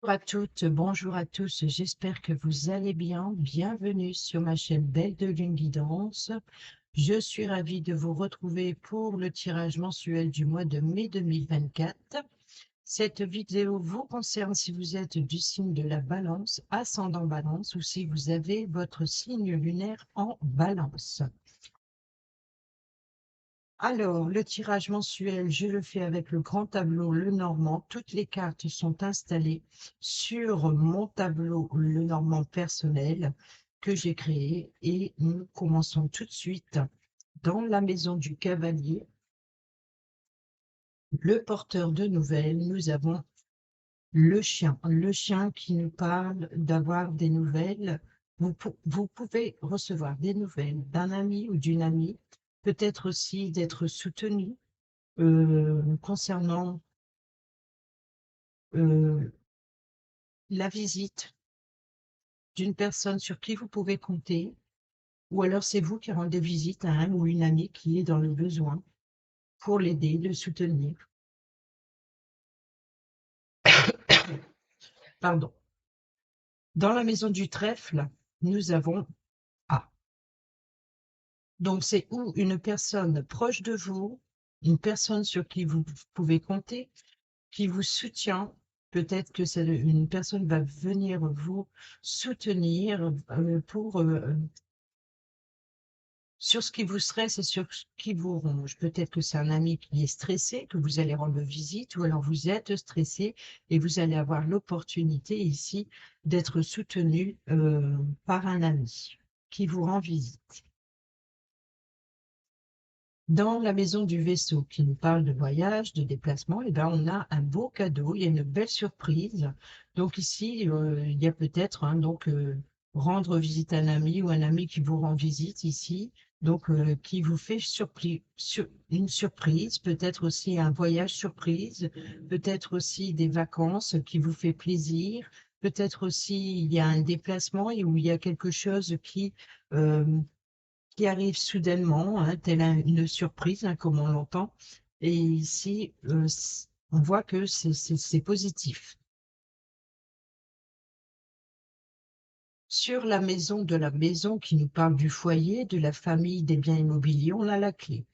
Bonjour à toutes, bonjour à tous, j'espère que vous allez bien. Bienvenue sur ma chaîne Belle de Lune Guidance. Je suis ravie de vous retrouver pour le tirage mensuel du mois de mai 2024. Cette vidéo vous concerne si vous êtes du signe de la Balance, ascendant Balance, ou si vous avez votre signe lunaire en Balance. Alors, le tirage mensuel, je le fais avec le grand tableau Lenormand. Toutes les cartes sont installées sur mon tableau Lenormand personnel que j'ai créé et nous commençons tout de suite dans la maison du cavalier. Le porteur de nouvelles, nous avons le chien qui nous parle d'avoir des nouvelles. Vous pouvez recevoir des nouvelles d'un ami ou d'une amie, peut-être aussi d'être soutenu concernant euh, la visite d'une personne sur qui vous pouvez compter, ou alors c'est vous qui rendez visite à un ou une amie qui est dans le besoin pour l'aider, le soutenir. Pardon. Dans la maison du trèfle, nous avons A. Donc c'est ou une personne proche de vous, une personne sur qui vous pouvez compter, qui vous soutient. Peut-être que une personne va venir vous soutenir pour sur ce qui vous stresse et sur ce qui vous ronge. Peut-être que c'est un ami qui est stressé, que vous allez rendre visite, ou alors vous êtes stressé et vous allez avoir l'opportunité ici d'être soutenu par un ami qui vous rend visite. Dans la maison du vaisseau qui nous parle de voyage, de déplacement, eh ben, on a un beau cadeau, il y a une belle surprise. Donc ici, il y a peut-être rendre visite à un ami ou un ami qui vous rend visite ici, donc qui vous fait une surprise, peut-être aussi un voyage surprise, peut-être aussi des vacances qui vous fait plaisir, peut-être aussi il y a un déplacement et où il y a quelque chose euh, qui arrive soudainement, hein, telle une surprise, hein, comme on l'entend. Et ici, on voit que c'est positif. Sur la maison qui nous parle du foyer, de la famille, des biens immobiliers, on a la clé.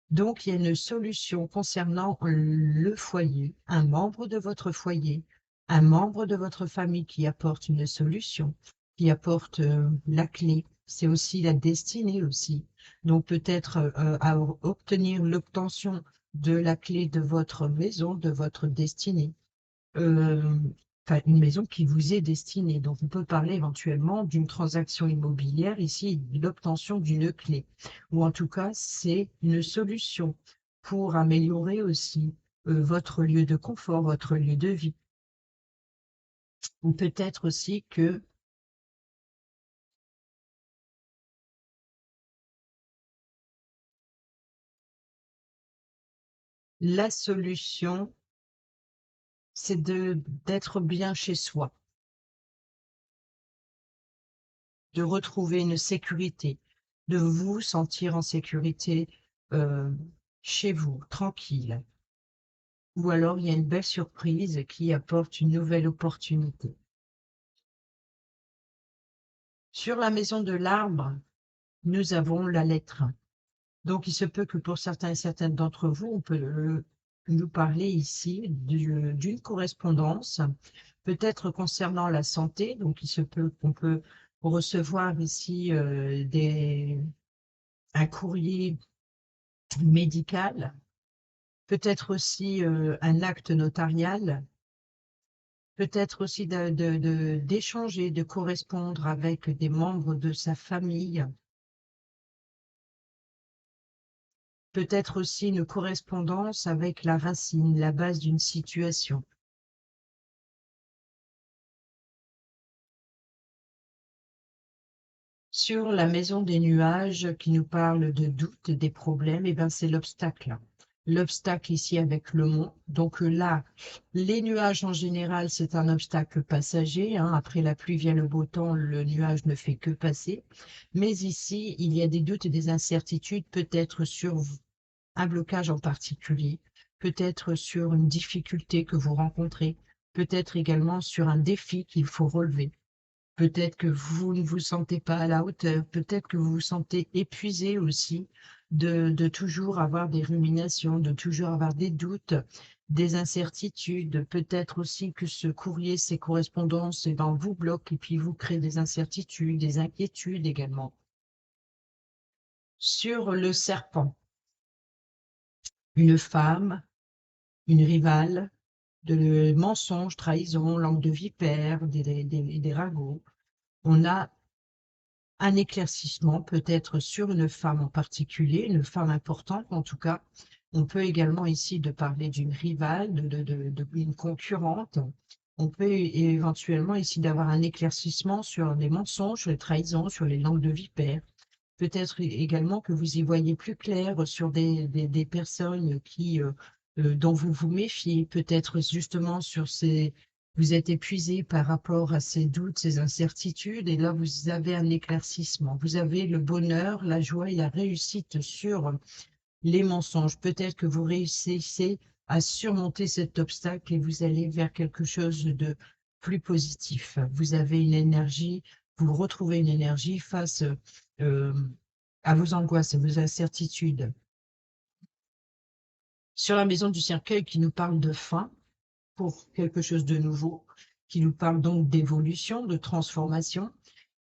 Donc, il y a une solution concernant le foyer, un membre de votre foyer, un membre de votre famille qui apporte une solution, qui apporte la clé. C'est aussi la destinée aussi. Donc, peut-être à obtenir l'obtention de la clé de votre maison, de votre destinée. Euh, enfin, une maison qui vous est destinée. Donc, on peut parler éventuellement d'une transaction immobilière, ici, l'obtention d'une clé. Ou en tout cas, c'est une solution pour améliorer aussi votre lieu de confort, votre lieu de vie. Ou peut-être aussi que la solution, c'est d'être bien chez soi, de retrouver une sécurité, de vous sentir en sécurité euh, chez vous, tranquille. Ou alors il y a une belle surprise qui apporte une nouvelle opportunité. Sur la maison de l'arbre, nous avons la lettre. Donc il se peut que pour certains et certaines d'entre vous, on peut nous parler ici d'une correspondance, peut-être concernant la santé. Donc il se peut qu'on peut recevoir ici un courrier médical, peut-être aussi un acte notarial, peut-être aussi d'échanger, de correspondre avec des membres de sa famille, peut-être aussi une correspondance avec la racine, la base d'une situation. Sur la maison des nuages qui nous parle de doutes, des problèmes, et ben c'est l'obstacle. L'obstacle ici avec le mont. Donc là, les nuages en général, c'est un obstacle passager, hein. Après la pluie vient le beau temps, le nuage ne fait que passer. Mais ici, il y a des doutes et des incertitudes, peut-être sur un blocage en particulier, peut-être sur une difficulté que vous rencontrez, peut-être également sur un défi qu'il faut relever. Peut-être que vous ne vous sentez pas à la hauteur, peut-être que vous vous sentez épuisé aussi de toujours avoir des ruminations, de toujours avoir des doutes, des incertitudes. Peut-être aussi que ce courrier, ces correspondances, eh ben, vous bloquent et puis vous créez des incertitudes, des inquiétudes également. Sur le serpent, une femme, une rivale, de mensonges, trahison, langue de vipère, des ragots. On a un éclaircissement peut-être sur une femme en particulier, une femme importante en tout cas. On peut également ici de parler d'une rivale, d'une concurrente. On peut éventuellement ici d'avoir un éclaircissement sur les mensonges, sur les trahisons, sur les langues de vipère. Peut-être également que vous y voyez plus clair sur des personnes dont vous vous méfiez, peut-être justement sur ces, vous êtes épuisé par rapport à ces doutes, ces incertitudes, et là vous avez un éclaircissement. Vous avez le bonheur, la joie et la réussite sur les mensonges. Peut-être que vous réussissez à surmonter cet obstacle et vous allez vers quelque chose de plus positif. Vous avez une énergie, vous retrouvez une énergie face euh, à vos angoisses, à vos incertitudes. Sur la maison du cercueil qui nous parle de fin pour quelque chose de nouveau, qui nous parle donc d'évolution, de transformation,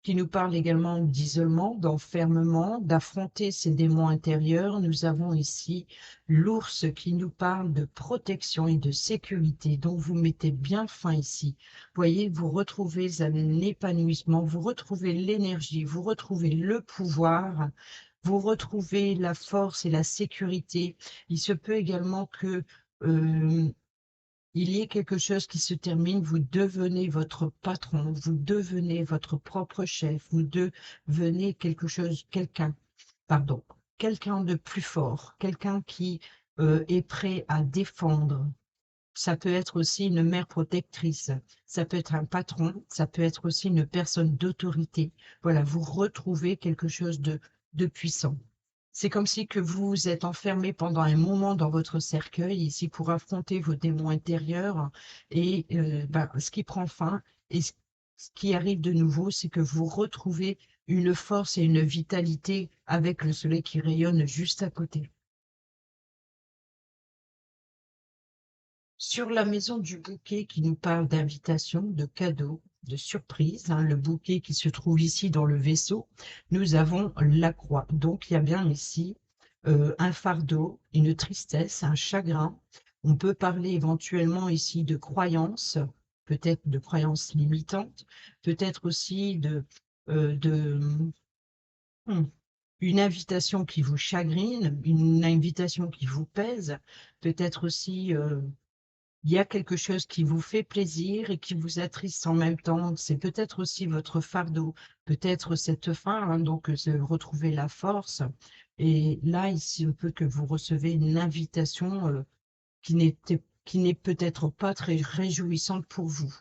qui nous parle également d'isolement, d'enfermement, d'affronter ces démons intérieurs. Nous avons ici l'ours qui nous parle de protection et de sécurité, donc vous mettez bien fin ici. Voyez, vous retrouvez un épanouissement, vous retrouvez l'énergie, vous retrouvez le pouvoir, vous retrouvez la force et la sécurité. Il se peut également que il y ait quelque chose qui se termine, vous devenez votre patron, vous devenez votre propre chef, vous devenez quelque chose, quelqu'un, pardon, quelqu'un de plus fort, quelqu'un qui est prêt à défendre. Ça peut être aussi une mère protectrice, ça peut être un patron, ça peut être aussi une personne d'autorité. Voilà, vous retrouvez quelque chose de puissant. C'est comme si que vous vous êtes enfermé pendant un moment dans votre cercueil ici pour affronter vos démons intérieurs et ce qui prend fin et ce qui arrive de nouveau, c'est que vous retrouvez une force et une vitalité avec le soleil qui rayonne juste à côté. Sur la maison du bouquet qui nous parle d'invitation, de cadeaux, de surprises, le bouquet qui se trouve ici dans le vaisseau, nous avons la croix. Donc il y a bien ici un fardeau, une tristesse, un chagrin. On peut parler éventuellement ici de croyances, peut-être de croyances limitantes, peut-être aussi de une invitation qui vous chagrine, une invitation qui vous pèse, peut-être aussi il y a quelque chose qui vous fait plaisir et qui vous attriste en même temps. C'est peut-être aussi votre fardeau, peut-être cette fin, donc retrouver la force. Et là, ici, on peut que vous recevez une invitation qui n'est peut-être pas très réjouissante pour vous.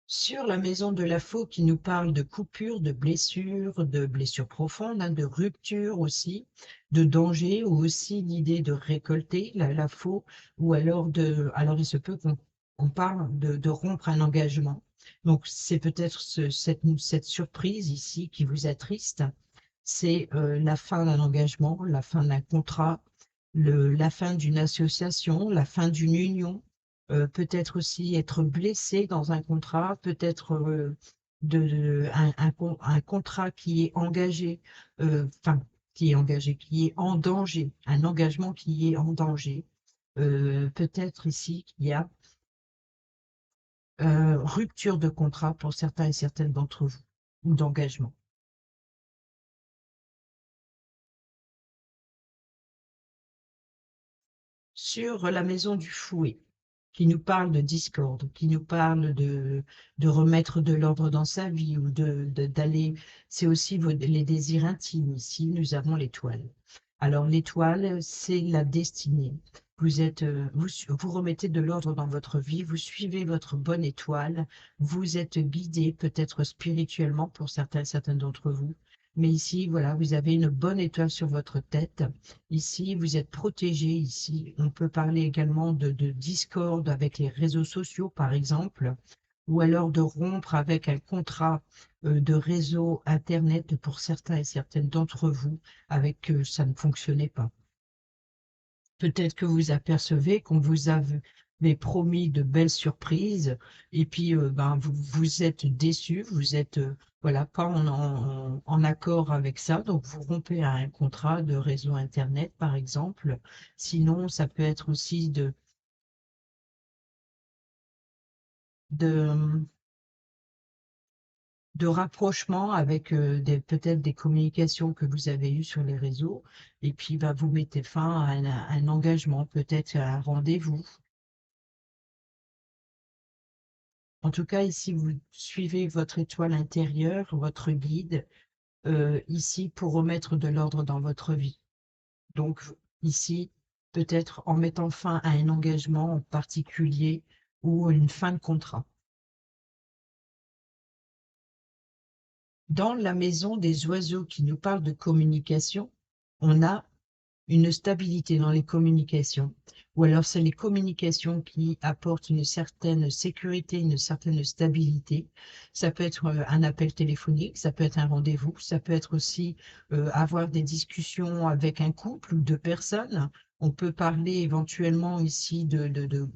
Sur la maison de la faux qui nous parle de coupures, de blessures profondes, de ruptures aussi, de danger, ou aussi l'idée de récolter la faux, ou alors il se peut qu'on parle de rompre un engagement. Donc c'est peut-être cette surprise ici qui vous attriste, c'est la fin d'un engagement, la fin d'un contrat, la fin d'une association, la fin d'une union, peut-être aussi être blessé dans un contrat, peut-être un contrat qui est engagé, enfin, qui est engagé, qui est en danger, un engagement qui est en danger. Peut-être ici qu'il y a rupture de contrat pour certains et certaines d'entre vous, ou d'engagement. Sur la maison du fouet, qui nous parle de discorde, qui nous parle de remettre de l'ordre dans sa vie ou d'aller, c'est aussi les désirs intimes. Ici, nous avons l'étoile. Alors, l'étoile, c'est la destinée. Vous remettez de l'ordre dans votre vie, vous suivez votre bonne étoile, vous êtes guidé peut-être spirituellement pour certains et certaines d'entre vous. Mais ici, voilà, vous avez une bonne étoile sur votre tête. Ici, vous êtes protégé. Ici, on peut parler également de discorde avec les réseaux sociaux, par exemple, ou alors de rompre avec un contrat de réseau Internet pour certains et certaines d'entre vous avec ça ne fonctionnait pas. Peut-être que vous apercevez qu'on vous avait promis de belles surprises et puis ben, vous êtes déçu, vous êtes voilà, pas en accord avec ça, donc vous rompez un contrat de réseau Internet, par exemple. Sinon, ça peut être aussi de, de rapprochement avec peut-être des communications que vous avez eues sur les réseaux, et puis bah, vous mettez fin à un engagement, peut-être à un rendez-vous. En tout cas, ici, vous suivez votre étoile intérieure, votre guide, ici pour remettre de l'ordre dans votre vie. Donc, ici, peut-être en mettant fin à un engagement en particulier ou une fin de contrat. Dans la maison des oiseaux qui nous parle de communication, on a une stabilité dans les communications. Ou alors c'est les communications qui apportent une certaine sécurité, une certaine stabilité. Ça peut être un appel téléphonique, ça peut être un rendez-vous, ça peut être aussi avoir des discussions avec un couple ou deux personnes. On peut parler éventuellement ici de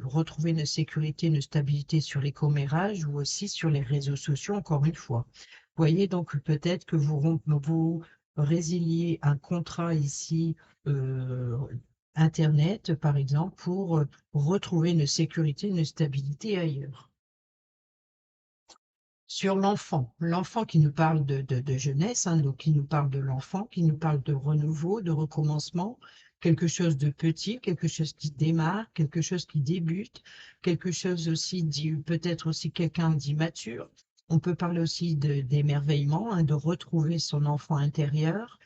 retrouver une sécurité, une stabilité sur les commérages ou aussi sur les réseaux sociaux, encore une fois. Vous voyez, donc peut-être que vous résiliez un contrat ici euh, Internet, par exemple, pour retrouver une sécurité, une stabilité ailleurs. Sur l'enfant, l'enfant qui nous parle de jeunesse, hein, donc qui nous parle de l'enfant, qui nous parle de renouveau, de recommencement, quelque chose de petit, quelque chose qui démarre, quelque chose qui débute, quelque chose aussi peut-être aussi quelqu'un d'immature. On peut parler aussi d'émerveillement, hein, de retrouver son enfant intérieur,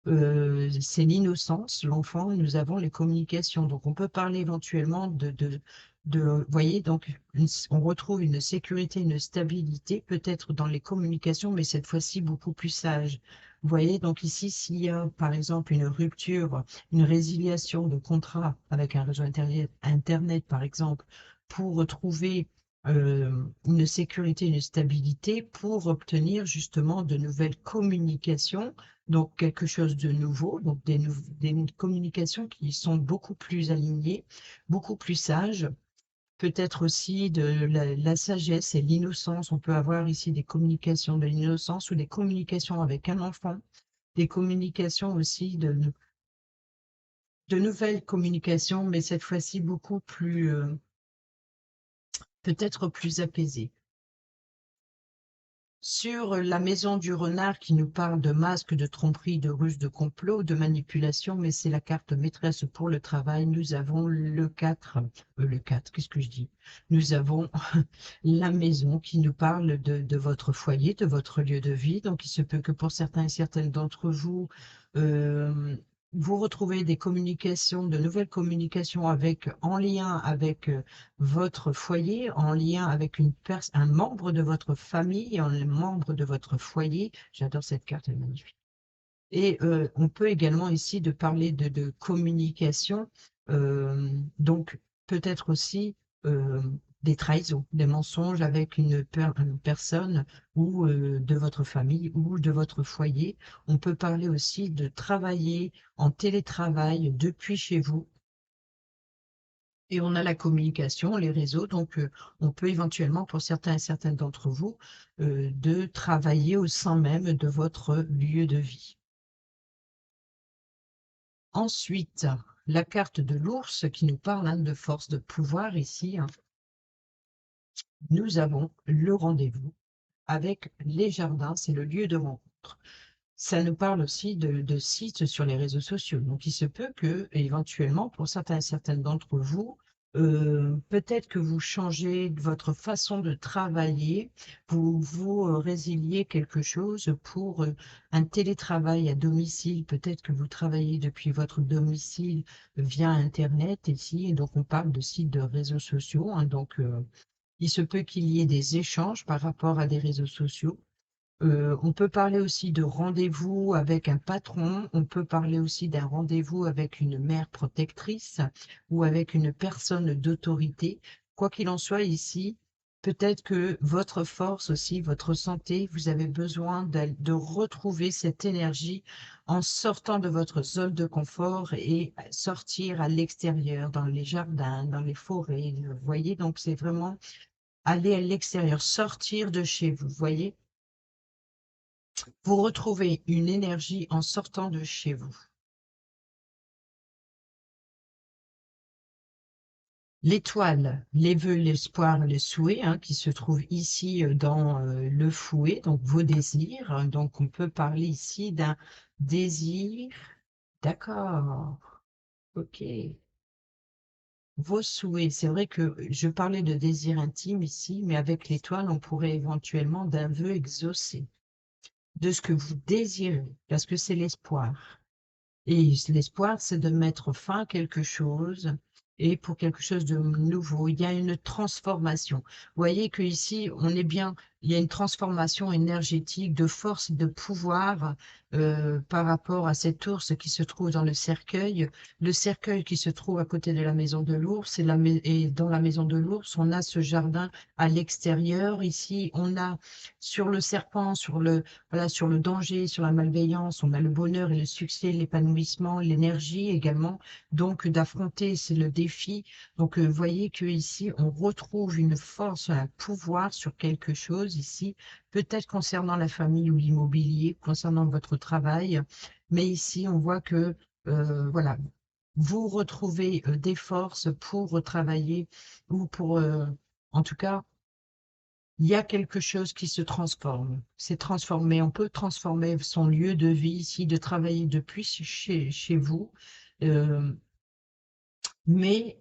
c'est l'innocence, l'enfant, nous avons les communications. Donc, on peut parler éventuellement vous voyez, donc, on retrouve une sécurité, une stabilité, peut-être dans les communications, mais cette fois-ci beaucoup plus sage. Vous voyez, donc ici, s'il y a, par exemple, une rupture, une résiliation de contrat avec un réseau Internet, par exemple, pour retrouver une sécurité, une stabilité, pour obtenir justement de nouvelles communications, donc quelque chose de nouveau, donc des communications qui sont beaucoup plus alignées, beaucoup plus sages, peut-être aussi de la sagesse et l'innocence. On peut avoir ici des communications de l'innocence ou des communications avec un enfant, des communications aussi de nouvelles communications, mais cette fois-ci beaucoup plus, peut-être plus apaisées. Sur la maison du renard qui nous parle de masques, de tromperie, de ruses, de complot, de manipulation, mais c'est la carte maîtresse pour le travail. Nous avons le 4, le 4, qu'est-ce que je dis? Nous avons la maison qui nous parle de votre foyer, de votre lieu de vie. Donc, il se peut que pour certains et certaines d'entre vous, euh, vous retrouvez des communications, de nouvelles communications en lien avec votre foyer, en lien avec un membre de votre famille, un membre de votre foyer. J'adore cette carte, elle est magnifique. Et on peut également ici de parler de communication, donc peut-être aussi euh, des trahisons, des mensonges avec une personne ou de votre famille ou de votre foyer. On peut parler aussi de travailler en télétravail depuis chez vous. Et on a la communication, les réseaux, donc on peut éventuellement, pour certains et certaines d'entre vous, de travailler au sein même de votre lieu de vie. Ensuite, la carte de l'ours qui nous parle hein, de force de pouvoir ici. Hein. Nous avons le rendez-vous avec les jardins, c'est le lieu de rencontre. Ça nous parle aussi de sites sur les réseaux sociaux. Donc, il se peut que, éventuellement, pour certains et certaines d'entre vous, peut-être que vous changez votre façon de travailler, vous résiliez quelque chose pour un télétravail à domicile. Peut-être que vous travaillez depuis votre domicile via Internet ici, et donc on parle de sites de réseaux sociaux. Hein, donc, il se peut qu'il y ait des échanges par rapport à des réseaux sociaux. On peut parler aussi de rendez-vous avec un patron, on peut parler aussi d'un rendez-vous avec une mère protectrice ou avec une personne d'autorité. Quoi qu'il en soit ici, peut-être que votre force aussi, votre santé, vous avez besoin de retrouver cette énergie en sortant de votre zone de confort et sortir à l'extérieur, dans les jardins, dans les forêts. Vous voyez, donc c'est vraiment aller à l'extérieur, sortir de chez vous, vous voyez? Vous retrouvez une énergie en sortant de chez vous. L'étoile, les vœux, l'espoir, le souhait, hein, qui se trouve ici dans le fouet, donc vos désirs. Donc on peut parler ici d'un désir. D'accord, ok. Vos souhaits, c'est vrai que je parlais de désir intime ici, mais avec l'étoile, on pourrait éventuellement d'un vœu exaucé, de ce que vous désirez, parce que c'est l'espoir. Et l'espoir, c'est de mettre fin à quelque chose et pour quelque chose de nouveau. Il y a une transformation. Vous voyez qu'ici, on est bien, il y a une transformation énergétique de force et de pouvoir par rapport à cet ours qui se trouve dans le cercueil. Le cercueil qui se trouve à côté de la maison de l'ours et dans la maison de l'ours, on a ce jardin à l'extérieur. Ici, on a sur le serpent, voilà, sur le danger, sur la malveillance, on a le bonheur et le succès, l'épanouissement, l'énergie également. Donc, d'affronter, c'est le défi. Donc, vous voyez que ici, on retrouve une force, un pouvoir sur quelque chose ici, peut-être concernant la famille ou l'immobilier, concernant votre travail. Mais ici, on voit que, voilà, vous retrouvez des forces pour travailler ou pour, en tout cas, il y a quelque chose qui se transforme. C'est transformé. On peut transformer son lieu de vie ici, de travailler depuis chez vous. Euh, mais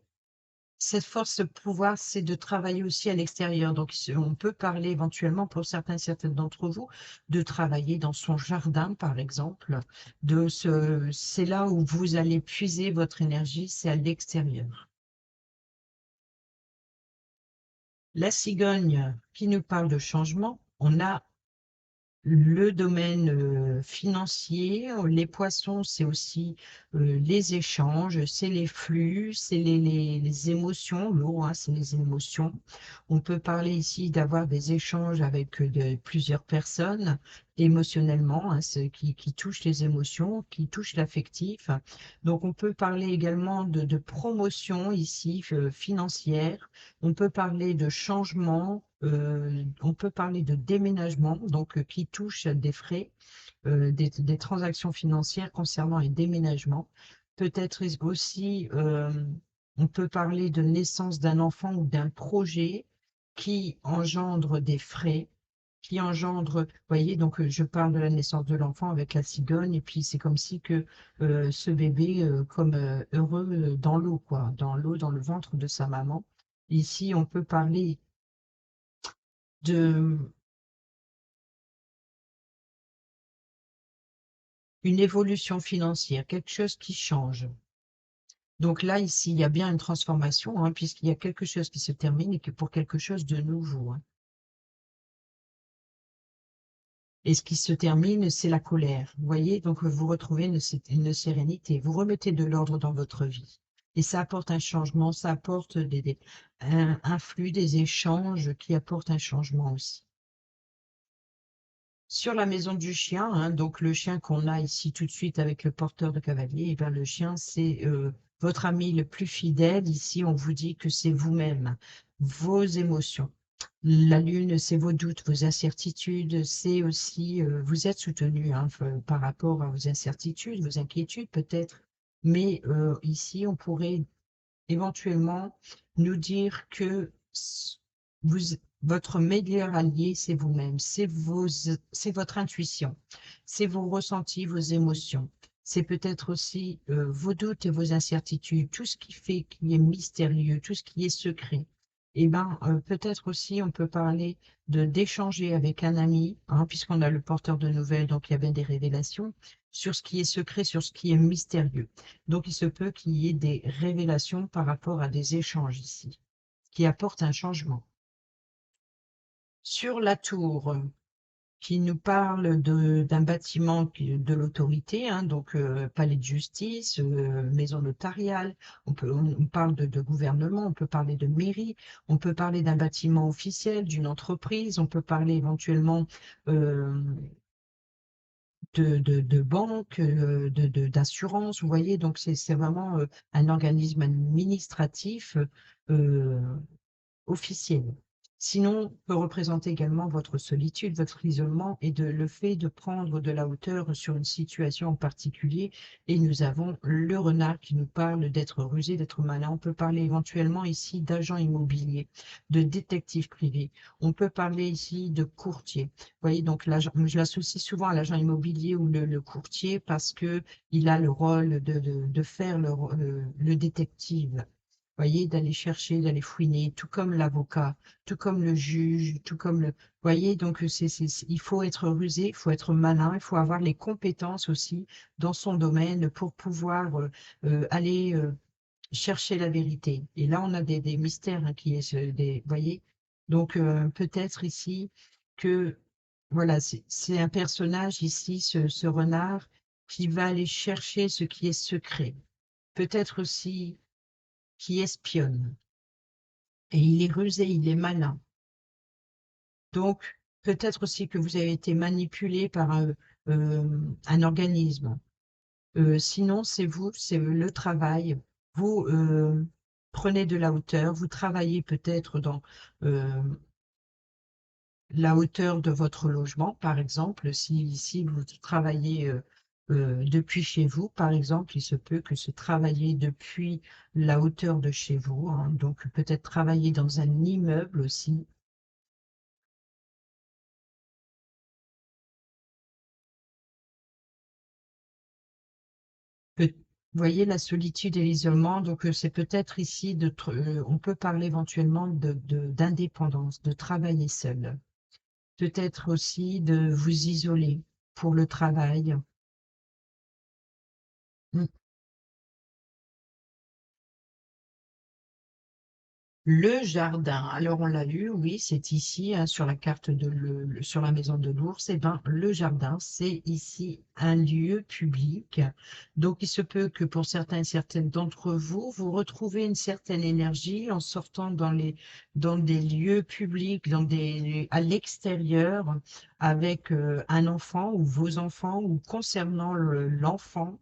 cette force, ce pouvoir, c'est de travailler aussi à l'extérieur. Donc, on peut parler éventuellement, pour certaines d'entre vous, de travailler dans son jardin, par exemple. C'est là où vous allez puiser votre énergie, c'est à l'extérieur. La cigogne qui nous parle de changement, on a le domaine financier, les poissons, c'est aussi les échanges, c'est les flux, c'est les émotions, l'eau, hein, c'est les émotions. On peut parler ici d'avoir des échanges avec plusieurs personnes émotionnellement, hein, qui touchent les émotions, qui touchent l'affectif. Donc on peut parler également de promotion ici financière. On peut parler de changement, on peut parler de déménagement, donc qui touche des frais, des transactions financières concernant les déménagements. Peut-être aussi, on peut parler de naissance d'un enfant ou d'un projet qui engendre des frais, qui engendre, vous voyez, donc je parle de la naissance de l'enfant avec la cigogne, et puis c'est comme si que ce bébé, comme heureux dans l'eau, quoi, dans l'eau, dans le ventre de sa maman. Ici, on peut parler de une évolution financière, quelque chose qui change. Donc là, ici, il y a bien une transformation, hein, puisqu'il y a quelque chose qui se termine et que pour quelque chose de nouveau, hein. Et ce qui se termine, c'est la colère. Vous voyez, donc vous retrouvez une sérénité. Vous remettez de l'ordre dans votre vie. Et ça apporte un changement, ça apporte un flux, des échanges qui apportent un changement aussi. Sur la maison du chien, hein, donc le chien qu'on a ici tout de suite avec le porteur de cavalier, et bien le chien, c'est votre ami le plus fidèle. Ici, on vous dit que c'est vous-même, vos émotions. La lune, c'est vos doutes, vos incertitudes, c'est aussi, vous êtes soutenu hein, par rapport à vos incertitudes, vos inquiétudes peut-être. Mais ici, on pourrait éventuellement nous dire que vous, votre meilleur allié, c'est vous-même, c'est votre intuition, c'est vos ressentis, vos émotions. C'est peut-être aussi vos doutes et vos incertitudes, tout ce qui fait, qui est mystérieux, tout ce qui est secret. Et ben, peut-être aussi, on peut parler d'échanger avec un ami, hein, puisqu'on a le porteur de nouvelles, donc il y a bien des révélations, sur ce qui est secret, sur ce qui est mystérieux. Donc, il se peut qu'il y ait des révélations par rapport à des échanges ici, qui apportent un changement. Sur la tour, qui nous parle d'un bâtiment de l'autorité, hein, donc palais de justice, maison notariale, on parle de gouvernement, on peut parler de mairie, on peut parler d'un bâtiment officiel, d'une entreprise, on peut parler éventuellement euh, de banque, d'assurance, vous voyez, donc c'est vraiment un organisme administratif euh, officielle. Sinon, peut représenter également votre solitude, votre isolement et le fait de prendre de la hauteur sur une situation en particulier. Et nous avons le renard qui nous parle d'être rusé, d'être malin. On peut parler éventuellement ici d'agent immobilier, de détective privé. On peut parler ici de courtier. Vous voyez, donc je l'associe souvent à l'agent immobilier ou le courtier parce que il a le rôle de faire le détective, voyez, d'aller chercher, d'aller fouiner, tout comme l'avocat, tout comme le juge, tout comme le... voyez, donc il faut être rusé, il faut être malin, il faut avoir les compétences aussi dans son domaine pour pouvoir aller chercher la vérité. Et là, on a des mystères hein, qui est, voyez, donc peut-être ici que, voilà, c'est un personnage ici, ce renard, qui va aller chercher ce qui est secret. Peut-être aussi qui espionne. Et il est rusé, il est malin. Donc, peut-être aussi que vous avez été manipulé par un organisme. Sinon, c'est vous, c'est le travail. Vous prenez de la hauteur, vous travaillez peut-être dans la hauteur de votre logement, par exemple. Si vous travaillez depuis chez vous, par exemple, il se peut que ce travailler depuis la hauteur de chez vous, hein, donc peut-être travailler dans un immeuble aussi. Peut- Vous voyez la solitude et l'isolement, donc c'est peut-être ici on peut parler éventuellement d'indépendance, de travailler seul. Peut-être aussi de vous isoler pour le travail. Mm. Le jardin, alors on l'a vu, oui, c'est ici hein, sur la carte sur la maison de l'ours. Eh ben, le jardin, c'est ici un lieu public. Donc, il se peut que pour certains et certaines d'entre vous, vous retrouvez une certaine énergie en sortant dans des lieux publics, à l'extérieur, avec un enfant ou vos enfants ou concernant l'enfant.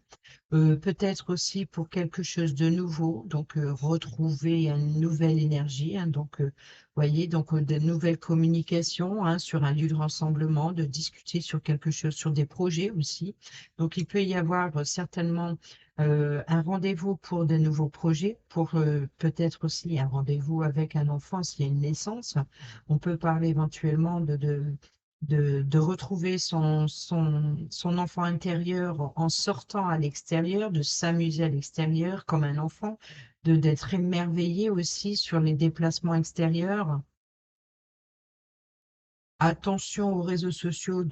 Peut-être aussi pour quelque chose de nouveau, donc retrouver une nouvelle énergie, hein, donc voyez, donc de nouvelles communications hein, sur un lieu de rassemblement, de discuter sur quelque chose, sur des projets aussi. Donc il peut y avoir certainement un rendez-vous pour de nouveaux projets, pour peut-être aussi un rendez-vous avec un enfant s'il y a une naissance. On peut parler éventuellement de retrouver son enfant intérieur en sortant à l'extérieur, de s'amuser à l'extérieur comme un enfant, d'être émerveillé aussi sur les déplacements extérieurs. Attention aux réseaux sociaux,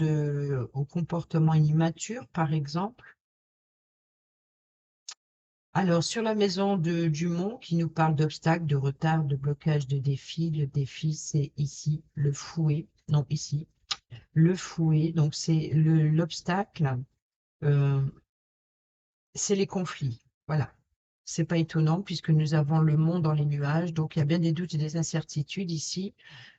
au comportement immature, par exemple. Alors, sur la maison du Mont, qui nous parle d'obstacles, de retard, de blocage, de défis, le défi, c'est ici le fouet. Non, ici, le fouet. Donc, c'est l'obstacle. euh, C'est les conflits. Voilà. C'est pas étonnant puisque nous avons le monde dans les nuages, donc il y a bien des doutes et des incertitudes ici.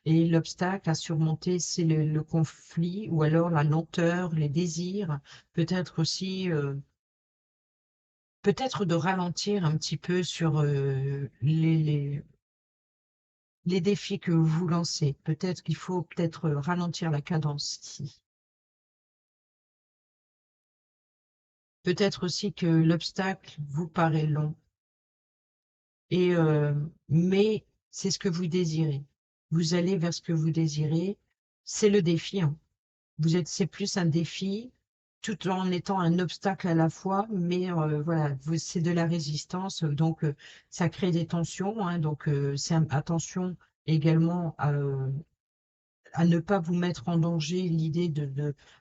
Et l'obstacle à surmonter, c'est le conflit ou alors la lenteur, les désirs, peut-être aussi, peut-être de ralentir un petit peu sur les défis que vous lancez. Peut-être qu'il faut peut-être ralentir la cadence ici. Peut-être aussi que l'obstacle vous paraît long. Et, mais c'est ce que vous désirez. Vous allez vers ce que vous désirez. C'est le défi, hein. C'est plus un défi, tout en étant un obstacle à la fois, mais voilà, c'est de la résistance. Donc, ça crée des tensions, hein. Donc, attention également à ne pas vous mettre en danger. L'idée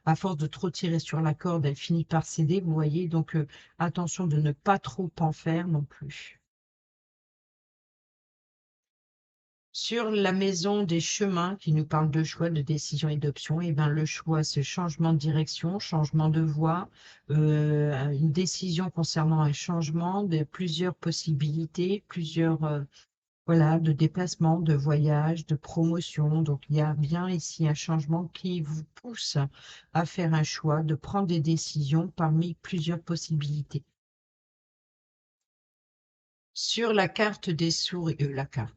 à force de trop tirer sur la corde, elle finit par céder, vous voyez. Donc, attention de ne pas trop en faire non plus. Sur la maison des chemins qui nous parle de choix, de décision et d'options, et ben le choix, c'est changement de direction, changement de voie, une décision concernant un changement, plusieurs possibilités, plusieurs voilà, de déplacement, de voyage, de promotion. Donc il y a bien ici un changement qui vous pousse à faire un choix, de prendre des décisions parmi plusieurs possibilités. Sur la carte des souris,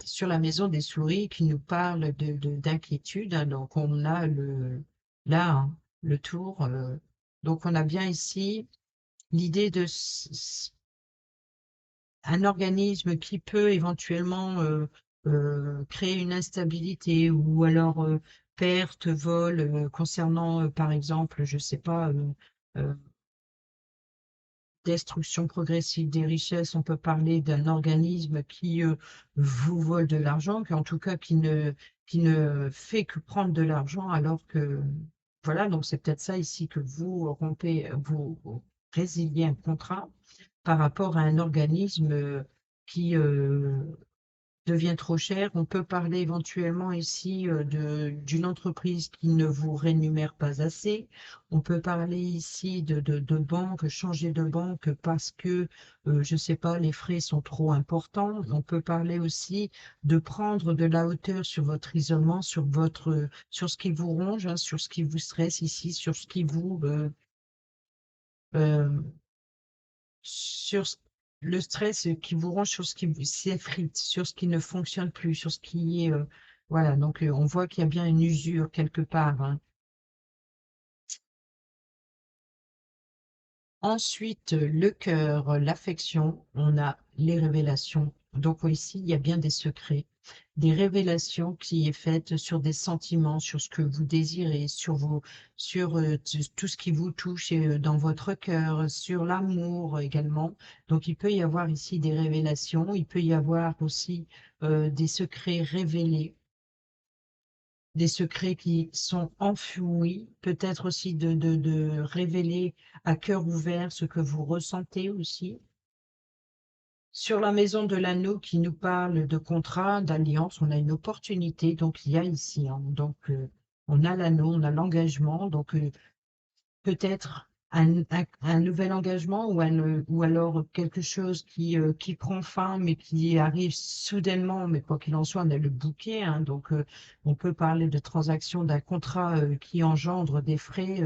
sur la maison des souris qui nous parle d'inquiétude, hein, donc on a là, hein, le tour. Donc on a bien ici l'idée de un organisme qui peut éventuellement créer une instabilité ou alors perte, vol concernant, par exemple, je sais pas, euh, destruction progressive des richesses, on peut parler d'un organisme qui vous vole de l'argent, qui en tout cas qui ne fait que prendre de l'argent alors que voilà, donc c'est peut-être ça ici que vous rompez, vous résiliez un contrat par rapport à un organisme qui devient trop cher. On peut parler éventuellement ici d'une entreprise qui ne vous rémunère pas assez. On peut parler ici de banque, changer de banque parce que, je ne sais pas, les frais sont trop importants. On peut parler aussi de prendre de la hauteur sur votre isolement, sur ce qui vous ronge, hein, sur ce qui vous stresse ici, sur ce qui vous, euh, sur le stress qui vous rend sur ce qui s'effrite, sur ce qui ne fonctionne plus, sur ce qui est voilà, donc on voit qu'il y a bien une usure quelque part, hein. Ensuite, le cœur, l'affection, on a les révélations. Donc ici, il y a bien des secrets, des révélations qui est faites sur des sentiments, sur ce que vous désirez, sur tout ce qui vous touche dans votre cœur, sur l'amour également. Donc il peut y avoir ici des révélations, il peut y avoir aussi des secrets révélés, des secrets qui sont enfouis, peut-être aussi de révéler à cœur ouvert ce que vous ressentez aussi. Sur la maison de l'anneau qui nous parle de contrat, d'alliance, on a une opportunité, donc il y a ici, hein, donc on a l'anneau, on a l'engagement, donc peut-être un nouvel engagement ou alors quelque chose qui prend fin mais qui arrive soudainement, mais quoi qu'il en soit, on a le bouquet, hein, donc on peut parler de transaction d'un contrat qui engendre des frais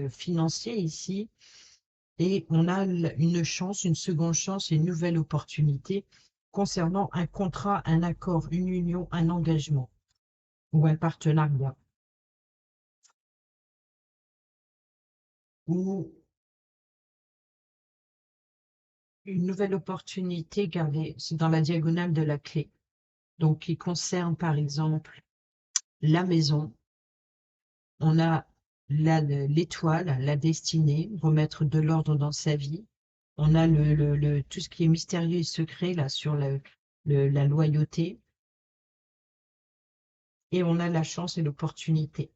financiers ici, et on a une chance, une seconde chance, une nouvelle opportunité concernant un contrat, un accord, une union, un engagement ou un partenariat ou une nouvelle opportunité, gardez, c'est dans la diagonale de la clé, donc qui concerne par exemple la maison. On a l'étoile, la destinée, remettre de l'ordre dans sa vie. On a tout ce qui est mystérieux et secret là sur la loyauté. Et on a la chance et l'opportunité.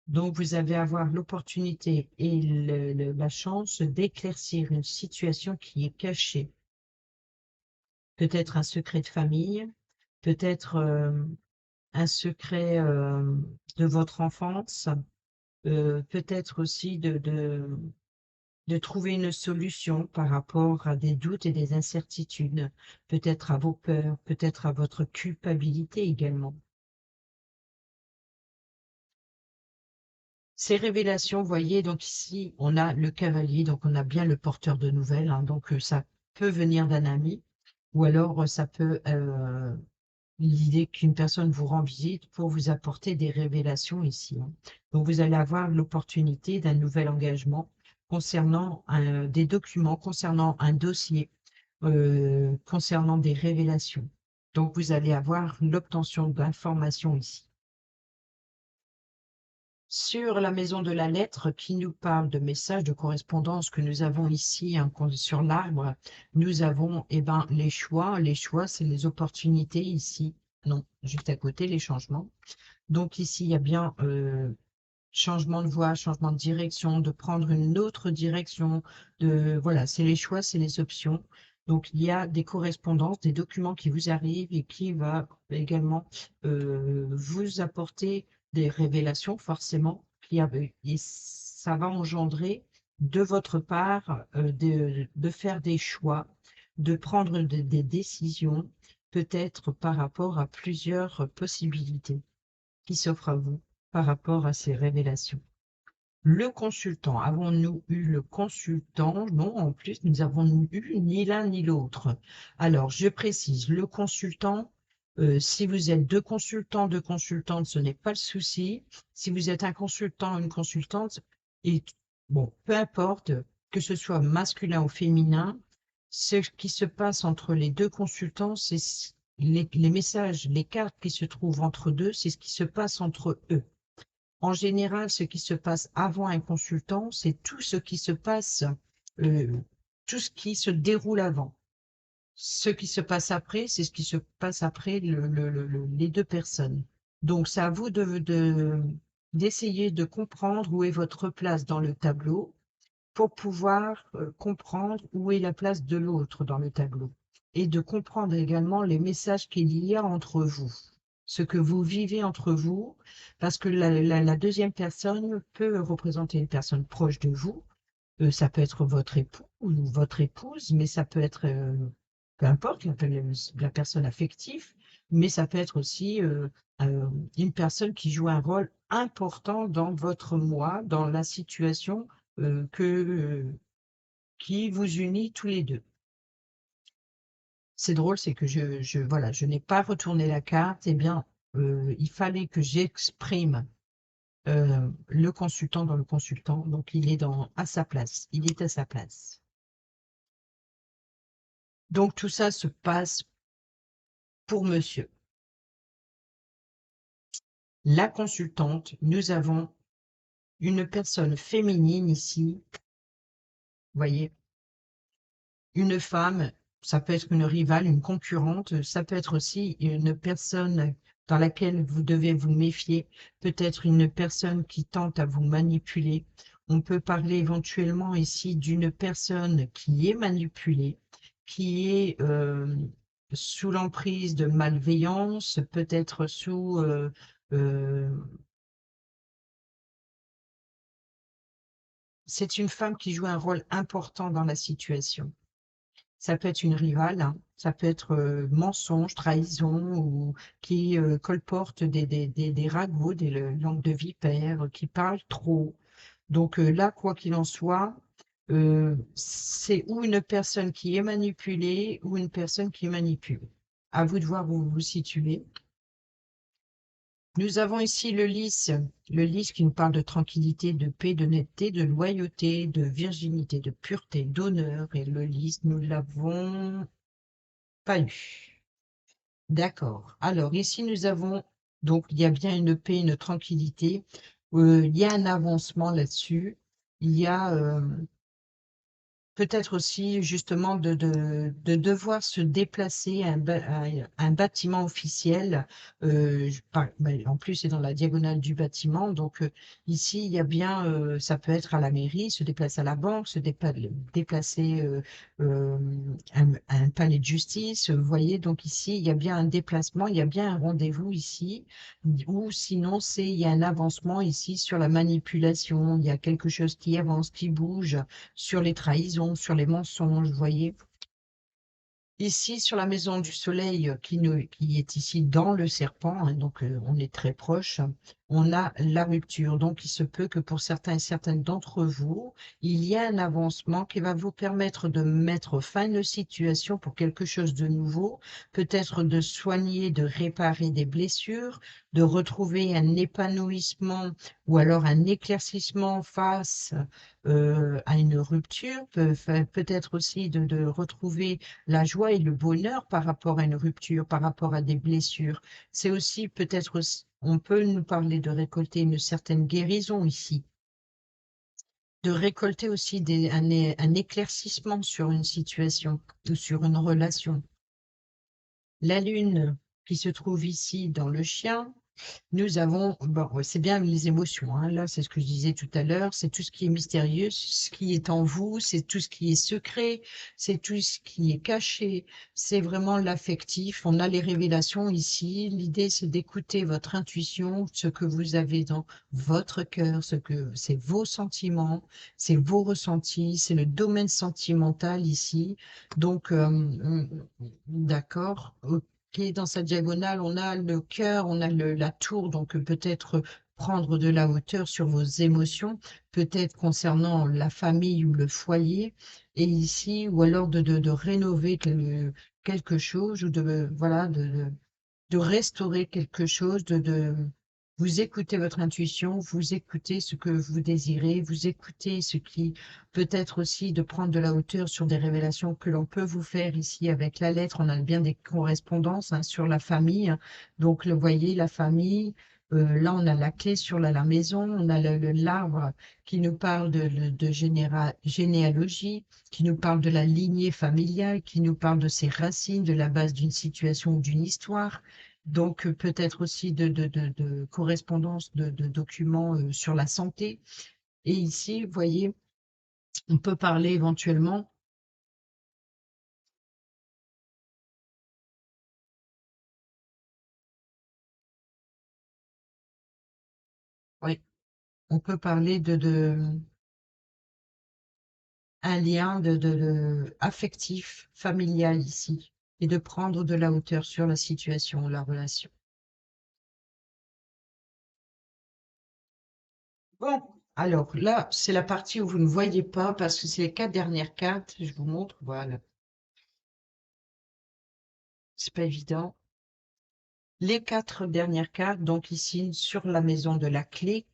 Donc vous allez avoir l'opportunité et la chance d'éclaircir une situation qui est cachée. Peut-être un secret de famille, peut-être un secret de votre enfance, peut-être aussi de trouver une solution par rapport à des doutes et des incertitudes, peut-être à vos peurs, peut-être à votre culpabilité également. Ces révélations, vous voyez, donc ici, on a le cavalier, donc on a bien le porteur de nouvelles, hein, donc ça peut venir d'un ami, ou alors ça peut l'idée qu'une personne vous rend visite pour vous apporter des révélations ici, hein. Donc, vous allez avoir l'opportunité d'un nouvel engagement concernant des documents, concernant un dossier, concernant des révélations. Donc, vous allez avoir l'obtention d'informations ici. Sur la maison de la lettre qui nous parle de messages de correspondance que nous avons ici, hein, sur l'arbre, nous avons les choix. Les choix, c'est les opportunités ici. Non, juste à côté, les changements. Donc ici, il y a bien changement de voie, changement de direction, de prendre une autre direction. Voilà, c'est les choix, c'est les options. Donc, il y a des correspondances, des documents qui vous arrivent et qui va également vous apporter des révélations, forcément, et ça va engendrer de votre part de faire des choix, de prendre des décisions, peut-être par rapport à plusieurs possibilités qui s'offrent à vous par rapport à ces révélations. Le consultant, avons-nous eu le consultant? Non, en plus, nous avons eu ni l'un ni l'autre. Alors, je précise, le consultant, si vous êtes deux consultants, deux consultantes, ce n'est pas le souci. Si vous êtes un consultant, une consultante, et bon, peu importe, que ce soit masculin ou féminin, ce qui se passe entre les deux consultants, c'est les messages, les cartes qui se trouvent entre deux, c'est ce qui se passe entre eux. En général, ce qui se passe avant un consultant, c'est tout ce qui se passe, euh, tout ce qui se déroule avant. Ce qui se passe après, c'est ce qui se passe après les deux personnes. Donc, c'est à vous d'essayer de comprendre où est votre place dans le tableau pour pouvoir comprendre où est la place de l'autre dans le tableau et de comprendre également les messages qu'il y a entre vous, ce que vous vivez entre vous, parce que la deuxième personne peut représenter une personne proche de vous, ça peut être votre époux ou votre épouse, mais ça peut être, peu importe, la personne affective, mais ça peut être aussi une personne qui joue un rôle important dans votre moi, dans la situation qui vous unit tous les deux. C'est drôle, c'est que voilà, je n'ai pas retourné la carte. Eh bien, il fallait que j'exprime le consultant dans le consultant, donc il est à sa place. Il est à sa place. Donc tout ça se passe pour monsieur. La consultante, nous avons une personne féminine ici, vous voyez, une femme, ça peut être une rivale, une concurrente, ça peut être aussi une personne dans laquelle vous devez vous méfier, peut-être une personne qui tente à vous manipuler. On peut parler éventuellement ici d'une personne qui est manipulée, qui est sous l'emprise de malveillance, peut-être sous c'est une femme qui joue un rôle important dans la situation. Ça peut être une rivale, hein, ça peut être mensonge, trahison, ou qui colporte des ragots, des langues de vipère, qui parle trop. Donc là, quoi qu'il en soit, c'est ou une personne qui est manipulée ou une personne qui manipule. À vous de voir où vous vous situez. Nous avons ici le lys qui nous parle de tranquillité, de paix, d'honnêteté, de loyauté, de virginité, de pureté, d'honneur. Et le lys, nous l'avons pas eu. D'accord. Alors ici, nous avons, donc il y a bien une paix, une tranquillité. Il y a un avancement là-dessus. Il y a peut-être aussi justement de devoir se déplacer à un bâtiment officiel. En plus, c'est dans la diagonale du bâtiment. Donc ici, il y a bien, ça peut être à la mairie, se déplacer à la banque, déplacer euh, à un palais de justice. Vous voyez, donc ici, il y a bien un déplacement, il y a bien un rendez-vous ici. Ou sinon, il y a un avancement ici sur la manipulation. Il y a quelque chose qui avance, qui bouge sur les trahisons, sur les mensonges, vous voyez. Ici, sur la maison du soleil, qui est ici dans le serpent, hein, donc on est très proche, on a la rupture. Donc, il se peut que pour certains et certaines d'entre vous, il y a un avancement qui va vous permettre de mettre fin à une situation pour quelque chose de nouveau, peut-être de soigner, de réparer des blessures, de retrouver un épanouissement ou alors un éclaircissement face à une rupture, peut-être aussi de retrouver la joie et le bonheur par rapport à une rupture, par rapport à des blessures. C'est aussi peut-être, on peut nous parler de récolter une certaine guérison ici, de récolter aussi un éclaircissement sur une situation ou sur une relation. La lune qui se trouve ici dans le chien, Nous avons, bon, ouais, c'est bien les émotions, hein, là, c'est ce que je disais tout à l'heure, c'est tout ce qui est mystérieux, ce qui est en vous, c'est tout ce qui est secret, c'est tout ce qui est caché, c'est vraiment l'affectif. On a les révélations ici. L'idée, c'est d'écouter votre intuition, ce que vous avez dans votre cœur, ce que c'est vos sentiments, c'est vos ressentis, c'est le domaine sentimental ici. Donc, d'accord. Qui est dans sa diagonale, on a le cœur, on a la tour, donc peut-être prendre de la hauteur sur vos émotions, peut-être concernant la famille ou le foyer, et ici, ou alors de rénover quelque chose, ou voilà, de restaurer quelque chose, vous écoutez votre intuition, vous écoutez ce que vous désirez, vous écoutez ce qui peut être aussi de prendre de la hauteur sur des révélations que l'on peut vous faire ici avec la lettre. On a bien des correspondances, hein, sur la famille. Donc, le voyez, la famille. Là, on a la clé sur la maison, on a l'arbre qui nous parle de généalogie, qui nous parle de la lignée familiale, qui nous parle de ses racines, de la base d'une situation ou d'une histoire. Donc, peut-être aussi de correspondance de documents sur la santé. Et ici, vous voyez, on peut parler éventuellement, oui, on peut parler un lien affectif, familial ici, et de prendre de la hauteur sur la situation, la relation. Bon, alors là, c'est la partie où vous ne voyez pas parce que c'est les 4 dernières cartes. Je vous montre, voilà, c'est pas évident. Les 4 dernières cartes, donc ici, sur la maison de la clé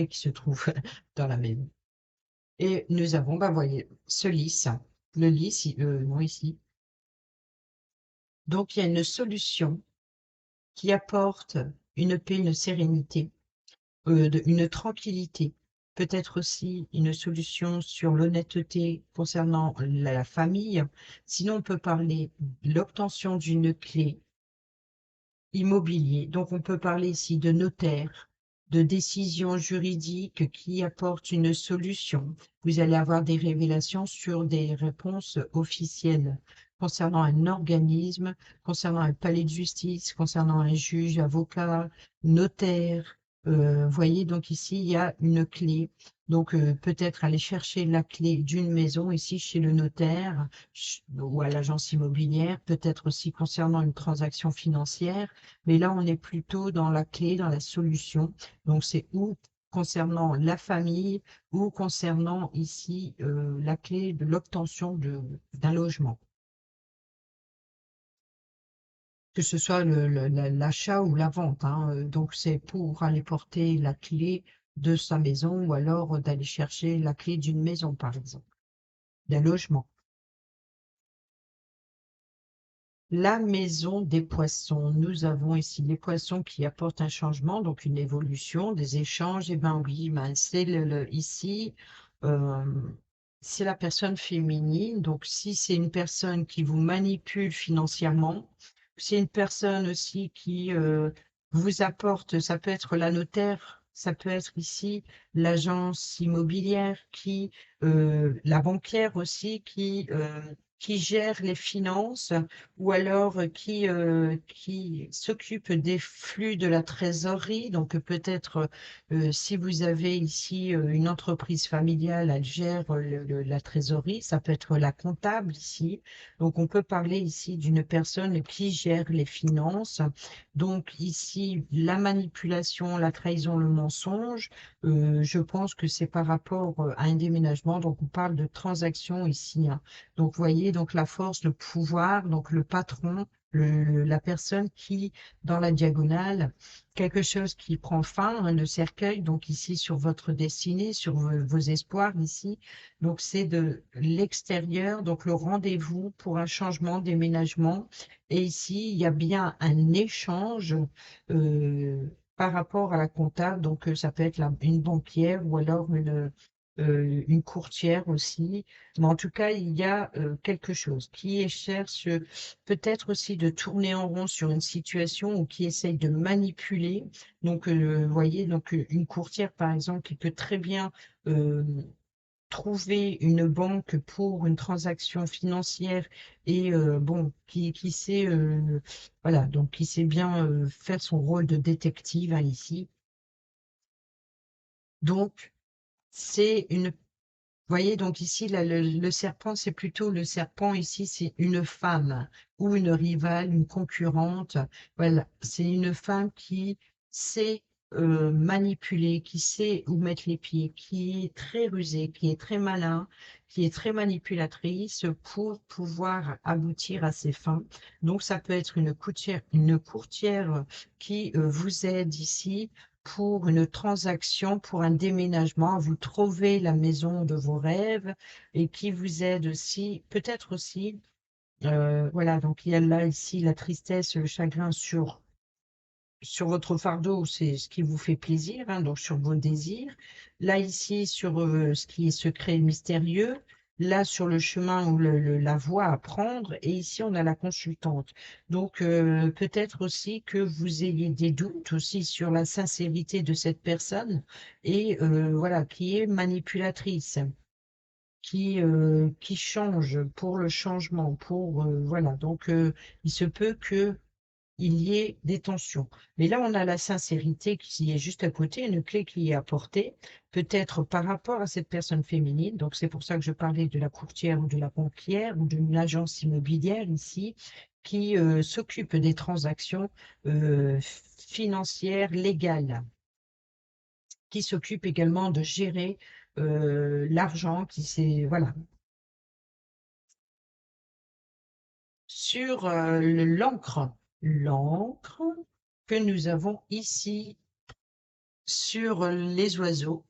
qui se trouve dans la maison. Et nous avons, bah, voyez, ce lys, le lys, non ici. Donc, il y a une solution qui apporte une paix, une sérénité, une tranquillité. Peut-être aussi une solution sur l'honnêteté concernant la famille. Sinon, on peut parler de l'obtention d'une clé immobilier. Donc, on peut parler ici de notaire, de décision juridique qui apporte une solution. Vous allez avoir des révélations sur des réponses officielles concernant un organisme, concernant un palais de justice, concernant un juge, avocat, notaire. Voyez, donc ici, il y a une clé. Donc, peut-être aller chercher la clé d'une maison ici chez le notaire ou à l'agence immobilière, peut-être aussi concernant une transaction financière. Mais là, on est plutôt dans la clé, dans la solution. Donc, c'est ou concernant la famille ou concernant ici la clé de l'obtention d'un logement, que ce soit l'achat ou la vente, hein. Donc, c'est pour aller porter la clé de sa maison ou alors d'aller chercher la clé d'une maison, par exemple, d'un logement. La maison des poissons. Nous avons ici les poissons qui apportent un changement, donc une évolution, des échanges. Eh ben oui, ben c'est ici, euh, c'est la personne féminine. Donc, si c'est une personne qui vous manipule financièrement, c'est une personne aussi qui vous apporte, ça peut être la notaire, ça peut être ici l'agence immobilière, la banquière aussi, qui gère les finances ou alors qui s'occupe des flux de la trésorerie. Donc peut-être si vous avez ici une entreprise familiale, elle gère la trésorerie, ça peut être la comptable ici. Donc on peut parler ici d'une personne qui gère les finances. Donc ici, la manipulation, la trahison, le mensonge, je pense que c'est par rapport à un déménagement. Donc on parle de transaction ici, hein. Donc, vous voyez, donc la force, le pouvoir, donc le patron, la personne qui, dans la diagonale, quelque chose qui prend fin, hein, le cercueil, donc ici sur votre destinée, sur vos espoirs ici. Donc, c'est de l'extérieur, donc le rendez-vous pour un changement, déménagement. Et ici, il y a bien un échange par rapport à la comptable. Donc, ça peut être une banquière ou alors une courtière aussi. Mais en tout cas, il y a quelque chose qui cherche peut-être aussi de tourner en rond sur une situation ou qui essaye de manipuler. Donc, vous voyez, donc une courtière, par exemple, qui peut très bien euh, trouver une banque pour une transaction financière et bon, qui sait, voilà, donc qui sait bien faire son rôle de détective hein, ici. Donc, c'est une voyez, donc ici, là, le serpent, c'est plutôt le serpent, ici, c'est une femme ou une rivale, une concurrente. Voilà, c'est une femme qui sait manipuler, qui sait où mettre les pieds, qui est très rusée, qui est très malin, qui est très manipulatrice pour pouvoir aboutir à ses fins. Donc, ça peut être une courtière qui vous aide ici pour une transaction, pour un déménagement, vous trouvez la maison de vos rêves et qui vous aide aussi, peut-être aussi, voilà, donc il y a là ici la tristesse, le chagrin sur votre fardeau, c'est ce qui vous fait plaisir, hein, donc sur vos désirs. Là, ici, sur ce qui est secret et mystérieux. Là, sur le chemin ou la voie à prendre. Et ici, on a la consultante. Donc, peut-être aussi que vous ayez des doutes aussi sur la sincérité de cette personne et voilà, qui est manipulatrice, qui change pour le changement, pour voilà. Donc, il se peut que il y ait des tensions. Mais là, on a la sincérité qui est juste à côté, une clé qui est apportée, peut-être par rapport à cette personne féminine. Donc, c'est pour ça que je parlais de la courtière ou de la banquière ou d'une agence immobilière ici, qui s'occupe des transactions financières légales, qui s'occupe également de gérer l'argent, qui c'est voilà. Sur l'encre que nous avons ici sur les oiseaux,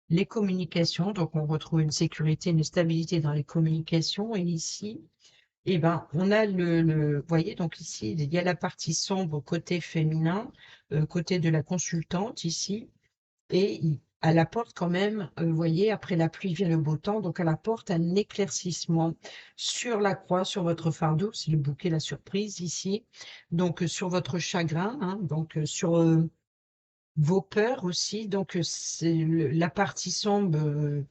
les communications, donc on retrouve une sécurité, une stabilité dans les communications. Et ici, eh ben, on a vous voyez, donc ici, il y a la partie sombre côté féminin, côté de la consultante ici, et elle apporte quand même, vous voyez, après la pluie vient le beau temps, donc elle apporte un éclaircissement sur la croix, sur votre fardeau, c'est le bouquet, la surprise ici, donc sur votre chagrin, hein, donc sur vos peurs aussi, donc c'est la partie sombre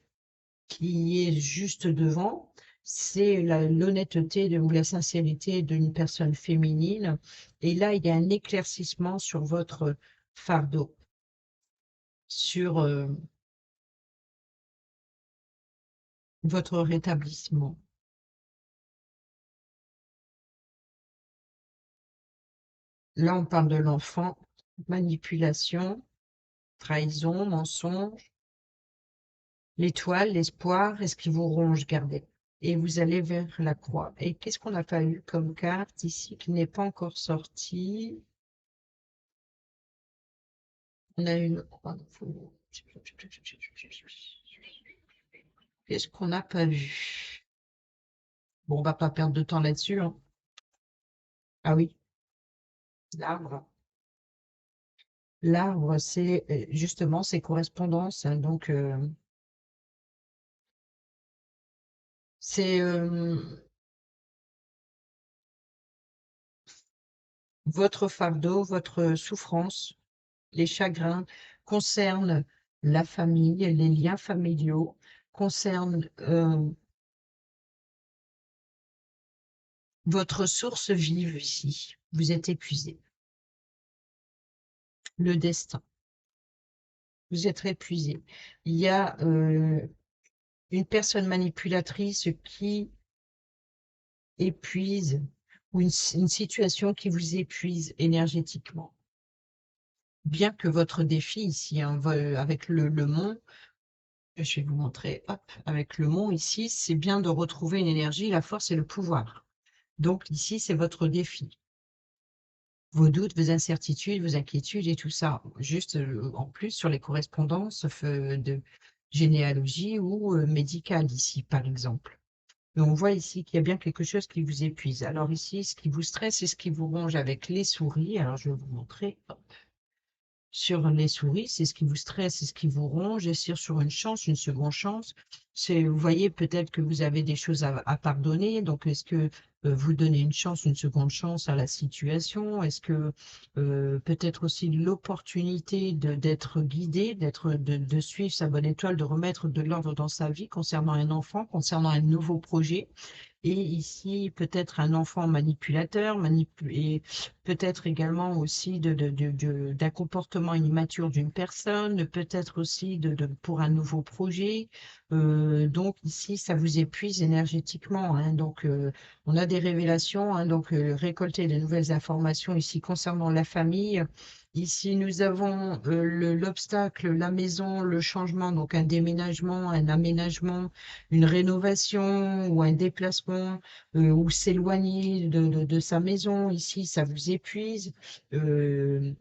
qui est juste devant, c'est l'honnêteté ou la sincérité d'une personne féminine. Et là, il y a un éclaircissement sur votre fardeau, sur votre rétablissement. Là, on parle de l'enfant, manipulation, trahison, mensonge, l'étoile, l'espoir, est-ce qui vous ronge, gardez. Et vous allez vers la croix. Et qu'est-ce qu'on n'a pas eu comme carte ici qui n'est pas encore sortie? On a une croix. Qu'est-ce qu'on n'a pas vu? Bon, on va pas perdre de temps là-dessus, hein. Ah oui, l'arbre. L'arbre, c'est justement ces correspondances, hein. Donc, c'est votre fardeau, votre souffrance, les chagrins concernent la famille, les liens familiaux, concernent votre source vive ici. Vous êtes épuisé. Le destin. Vous êtes épuisé. Il y a une personne manipulatrice qui épuise ou une situation qui vous épuise énergétiquement. Bien que votre défi ici, hein, avec le mont, je vais vous montrer, hop, avec le mont ici, c'est bien de retrouver une énergie, la force et le pouvoir. Donc ici, c'est votre défi. Vos doutes, vos incertitudes, vos inquiétudes et tout ça. Juste en plus sur les correspondances de généalogie ou médicale ici, par exemple. Mais on voit ici qu'il y a bien quelque chose qui vous épuise. Alors ici, ce qui vous stresse et ce qui vous ronge avec les souris. Alors je vais vous montrer. Hop. sur les souris, c'est ce qui vous stresse, c'est ce qui vous ronge, et sur une chance, une seconde chance. Vous voyez, peut-être que vous avez des choses à pardonner, donc est-ce que vous donnez une chance, une seconde chance à la situation? Est-ce que peut-être aussi l'opportunité d'être guidé, de suivre sa bonne étoile, de remettre de l'ordre dans sa vie concernant un enfant, concernant un nouveau projet? Et ici, peut-être un enfant manipulateur, et peut-être également aussi d'un comportement immature d'une personne, peut-être aussi pour un nouveau projet. Donc ici, ça vous épuise énergétiquement, hein. Donc, on a des révélations, hein. Donc, récolter de nouvelles informations ici concernant la famille. Ici, nous avons l'obstacle, la maison, le changement, donc un déménagement, un aménagement, une rénovation ou un déplacement, ou s'éloigner de sa maison. Ici, ça vous épuise. Euh,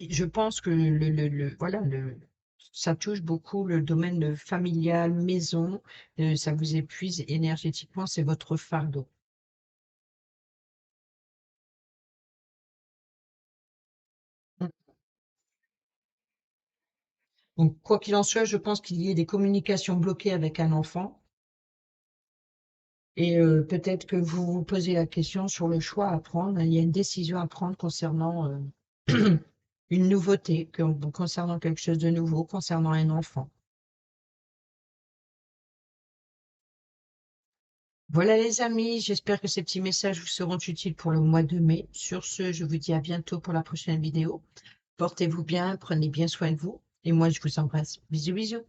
je pense que voilà, ça touche beaucoup le domaine familial, maison. Ça vous épuise énergétiquement, c'est votre fardeau. Mm. Donc, quoi qu'il en soit, je pense qu'il y ait des communications bloquées avec un enfant. Et peut-être que vous vous posez la question sur le choix à prendre. Il y a une décision à prendre concernant une nouveauté, concernant quelque chose de nouveau, concernant un enfant. Voilà les amis, j'espère que ces petits messages vous seront utiles pour le mois de mai. Sur ce, je vous dis à bientôt pour la prochaine vidéo. Portez-vous bien, prenez bien soin de vous. Et moi, je vous embrasse. Bisous, bisous.